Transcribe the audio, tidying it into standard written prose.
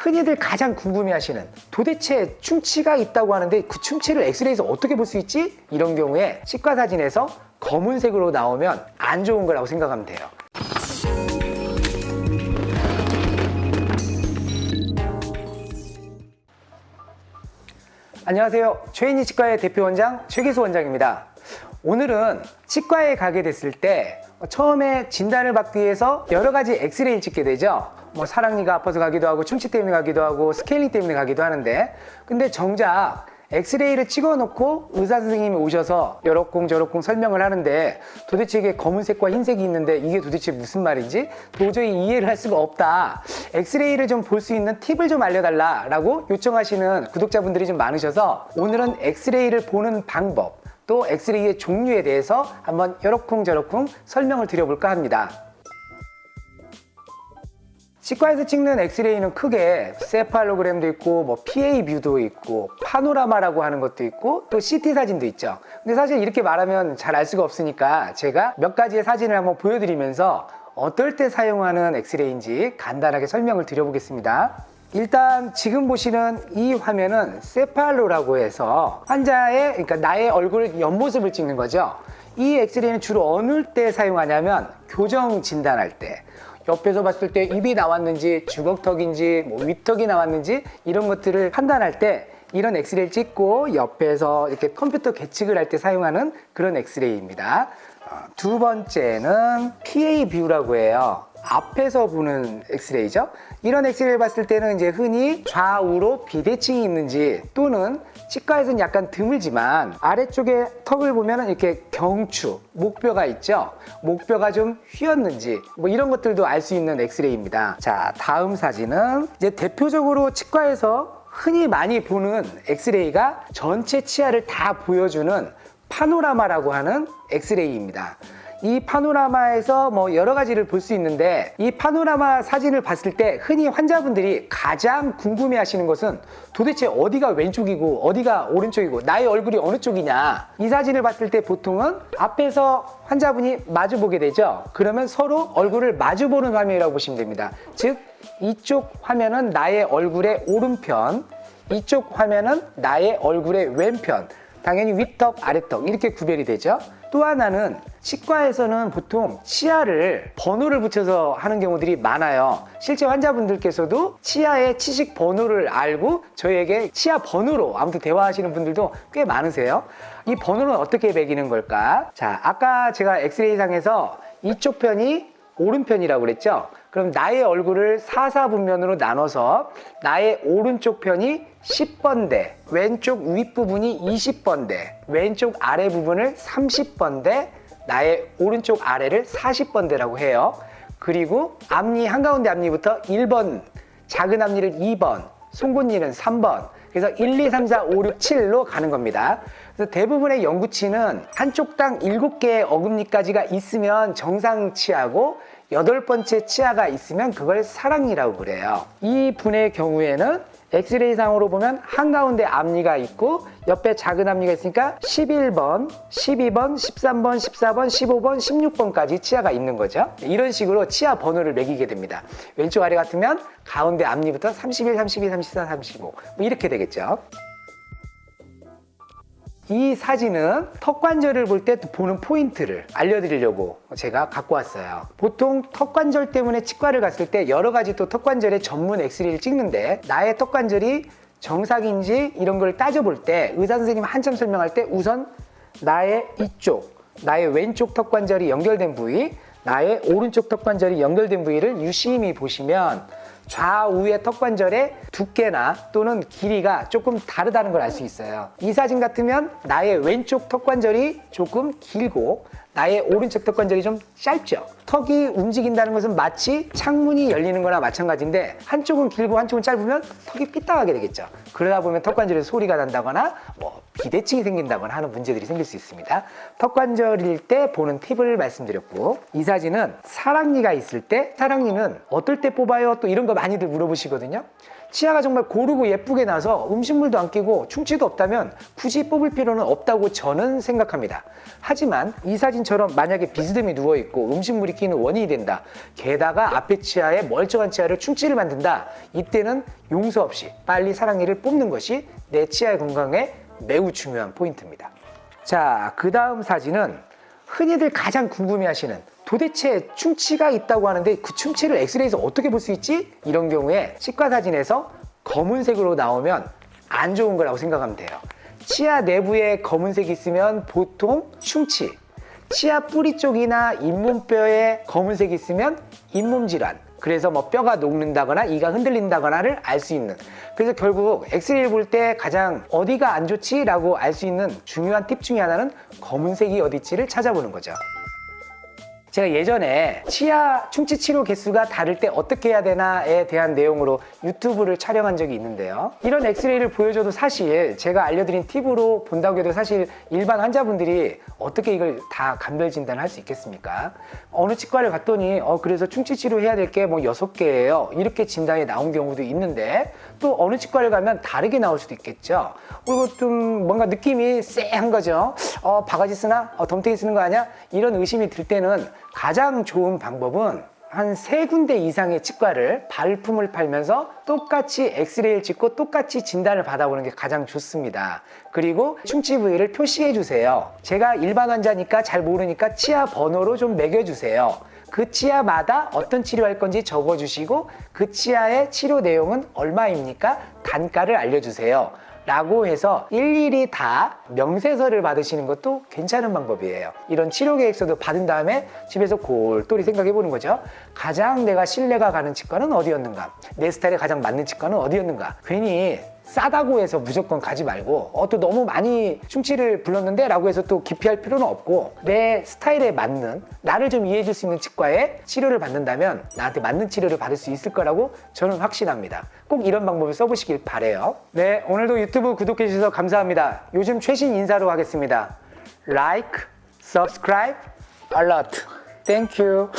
흔히들 가장 궁금해하시는 도대체 충치가 있다고 하는데 그 충치를 엑스레이에서 어떻게 볼 수 있지? 이런 경우에 치과 사진에서 검은색으로 나오면 안 좋은 거라고 생각하면 돼요. 안녕하세요. 최인희 치과의 대표 원장 최기수 원장입니다. 오늘은 치과에 가게 됐을 때 처음에 진단을 받기 위해서 여러 가지 엑스레이를 찍게 되죠. 사랑니가 아파서 가기도 하고 충치 때문에 가기도 하고 스케일링 때문에 가기도 하는데, 근데 정작 엑스레이를 찍어 놓고 의사 선생님이 오셔서 여러쿵 저러쿵 설명을 하는데 도대체 이게 검은색과 흰색이 있는데 이게 도대체 무슨 말인지 도저히 이해를 할 수가 없다. 엑스레이를 좀 볼 수 있는 팁을 좀 알려달라 라고 요청하시는 구독자분들이 좀 많으셔서 오늘은 엑스레이를 보는 방법, 또 엑스레이의 종류에 대해서 한번 여러쿵 저러쿵 설명을 드려볼까 합니다. 치과에서 찍는 엑스레이는 크게 세팔로그램도 있고 PA 뷰도 있고 파노라마라고 하는 것도 있고 또 CT 사진도 있죠. 근데 사실 이렇게 말하면 잘 알 수가 없으니까 제가 몇 가지의 사진을 한번 보여드리면서 어떨 때 사용하는 엑스레이인지 간단하게 설명을 드려보겠습니다. 일단 지금 보시는 이 화면은 세팔로라고 해서 환자의, 그러니까 나의 얼굴 옆모습을 찍는 거죠. 이 엑스레이는 주로 어느 때 사용하냐면 교정 진단할 때, 옆에서 봤을 때 입이 나왔는지 주걱턱인지 윗턱이 나왔는지 이런 것들을 판단할 때 이런 엑스레이를 찍고 옆에서 이렇게 컴퓨터 계측을 할 때 사용하는 그런 엑스레이입니다. 두 번째는 PA 뷰라고 해요. 앞에서 보는 엑스레이죠. 이런 엑스레이를 봤을 때는 이제 흔히 좌우로 비대칭이 있는지, 또는 치과에서는 약간 드물지만 아래쪽에 턱을 보면 이렇게 경추, 목뼈가 있죠. 목뼈가 좀 휘었는지 이런 것들도 알 수 있는 엑스레이입니다. 자, 다음 사진은 이제 대표적으로 치과에서 흔히 많이 보는 엑스레이가 전체 치아를 다 보여주는 파노라마라고 하는 엑스레이입니다. 이 파노라마에서 여러 가지를 볼 수 있는데, 이 파노라마 사진을 봤을 때 흔히 환자분들이 가장 궁금해 하시는 것은 도대체 어디가 왼쪽이고 어디가 오른쪽이고 나의 얼굴이 어느 쪽이냐. 이 사진을 봤을 때 보통은 앞에서 환자분이 마주 보게 되죠. 그러면 서로 얼굴을 마주 보는 화면이라고 보시면 됩니다. 즉, 이쪽 화면은 나의 얼굴의 오른편, 이쪽 화면은 나의 얼굴의 왼편, 당연히 윗턱, 아래턱 이렇게 구별이 되죠. 또 하나는 치과에서는 보통 치아를 번호를 붙여서 하는 경우들이 많아요. 실제 환자분들께서도 치아의 치식 번호를 알고 저희에게 치아 번호로 아무튼 대화하시는 분들도 꽤 많으세요. 이 번호는 어떻게 매기는 걸까? 자, 아까 제가 엑스레이상에서 이쪽 편이 오른편이라고 그랬죠? 그럼 나의 얼굴을 4사분면으로 나눠서 나의 오른쪽 편이 10번대, 왼쪽 윗부분이 20번대, 왼쪽 아래 부분을 30번대, 나의 오른쪽 아래를 40번대라고 해요. 그리고 앞니, 한가운데 앞니부터 1번, 작은 앞니를 2번, 송곳니는 3번, 그래서 1, 2, 3, 4, 5, 6, 7로 가는 겁니다. 그래서 대부분의 연구치는 한쪽당 7개의 어금니까지가 있으면 정상 치아고 8번째 치아가 있으면 그걸 사랑니라고 그래요. 이 분의 경우에는 엑스레이상으로 보면 한가운데 앞니가 있고 옆에 작은 앞니가 있으니까 11번, 12번, 13번, 14번, 15번, 16번까지 치아가 있는 거죠. 이런 식으로 치아 번호를 매기게 됩니다. 왼쪽 아래 같으면 가운데 앞니부터 31, 32, 34, 35 이렇게 되겠죠. 이 사진은 턱관절을 볼 때 보는 포인트를 알려드리려고 제가 갖고 왔어요. 보통 턱관절 때문에 치과를 갔을 때 여러 가지 또 턱관절의 전문 엑스레이를 찍는데, 나의 턱관절이 정상인지 이런 걸 따져볼 때 의사 선생님이 한참 설명할 때 우선 나의 이쪽, 나의 왼쪽 턱관절이 연결된 부위, 나의 오른쪽 턱관절이 연결된 부위를 유심히 보시면 좌우의 턱관절의 두께나 또는 길이가 조금 다르다는 걸 알 수 있어요. 이 사진 같으면 나의 왼쪽 턱관절이 조금 길고 나의 오른쪽 턱관절이 좀 짧죠. 턱이 움직인다는 것은 마치 창문이 열리는 거나 마찬가지인데, 한쪽은 길고 한쪽은 짧으면 턱이 삐딱하게 되겠죠. 그러다 보면 턱관절에서 소리가 난다거나 비대칭이 생긴다거나 하는 문제들이 생길 수 있습니다. 턱관절일 때 보는 팁을 말씀드렸고, 이 사진은 사랑니가 있을 때, 사랑니는 어떨 때 뽑아요? 또 이런 거 많이들 물어보시거든요. 치아가 정말 고르고 예쁘게 나서 음식물도 안 끼고 충치도 없다면 굳이 뽑을 필요는 없다고 저는 생각합니다. 하지만 이 사진처럼 만약에 비스듬히 누워있고 음식물이 끼는 원인이 된다. 게다가 앞에 치아에 멀쩡한 치아를 충치를 만든다. 이때는 용서 없이 빨리 사랑니를 뽑는 것이 내 치아의 건강에 매우 중요한 포인트입니다. 자, 그 다음 사진은 흔히들 가장 궁금해하시는 도대체 충치가 있다고 하는데 그 충치를 엑스레이에서 어떻게 볼 수 있지? 이런 경우에 치과 사진에서 검은색으로 나오면 안 좋은 거라고 생각하면 돼요. 치아 내부에 검은색이 있으면 보통 충치, 치아 뿌리 쪽이나 잇몸뼈에 검은색이 있으면 잇몸 질환, 그래서 뭐 뼈가 녹는다거나 이가 흔들린다거나를 알 수 있는, 그래서 결국 엑스레이를 볼 때 가장 어디가 안 좋지? 라고 알 수 있는 중요한 팁 중에 하나는 검은색이 어디지를 찾아보는 거죠. 제가 예전에 치아 충치 치료 개수가 다를 때 어떻게 해야 되나에 대한 내용으로 유튜브를 촬영한 적이 있는데요. 이런 엑스레이를 보여줘도 사실 제가 알려드린 팁으로 본다고 해도 사실 일반 환자분들이 어떻게 이걸 다 감별 진단을 할 수 있겠습니까? 어느 치과를 갔더니 그래서 충치 치료해야 될 게 뭐 6개예요. 이렇게 진단이 나온 경우도 있는데 또 어느 치과를 가면 다르게 나올 수도 있겠죠. 그리고 좀 뭔가 느낌이 쎄한 거죠. 바가지 쓰나? 덤태기 쓰는 거 아니야? 이런 의심이 들 때는 가장 좋은 방법은 한 3군데 이상의 치과를 발품을 팔면서 똑같이 엑스레이를 찍고 똑같이 진단을 받아보는 게 가장 좋습니다. 그리고 충치 부위를 표시해 주세요. 제가 일반 환자니까 잘 모르니까 치아 번호로 좀 매겨주세요. 그 치아마다 어떤 치료할 건지 적어주시고 그 치아의 치료 내용은 얼마입니까? 단가를 알려주세요. 라고 해서 일일이 다 명세서를 받으시는 것도 괜찮은 방법이에요. 이런 치료 계획서도 받은 다음에 집에서 골똘히 생각해 보는 거죠. 가장 내가 신뢰가 가는 치과는 어디였는가? 내 스타일에 가장 맞는 치과는 어디였는가? 괜히 싸다고 해서 무조건 가지 말고 또 너무 많이 충치를 불렀는데 라고 해서 또 기피할 필요는 없고 내 스타일에 맞는, 나를 좀 이해해 줄 수 있는 치과에 치료를 받는다면 나한테 맞는 치료를 받을 수 있을 거라고 저는 확신합니다. 꼭 이런 방법을 써보시길 바래요. 네, 오늘도 유튜브 구독해 주셔서 감사합니다. 요즘 최신 인사로 하겠습니다. Like, subscribe, alert. Thank you.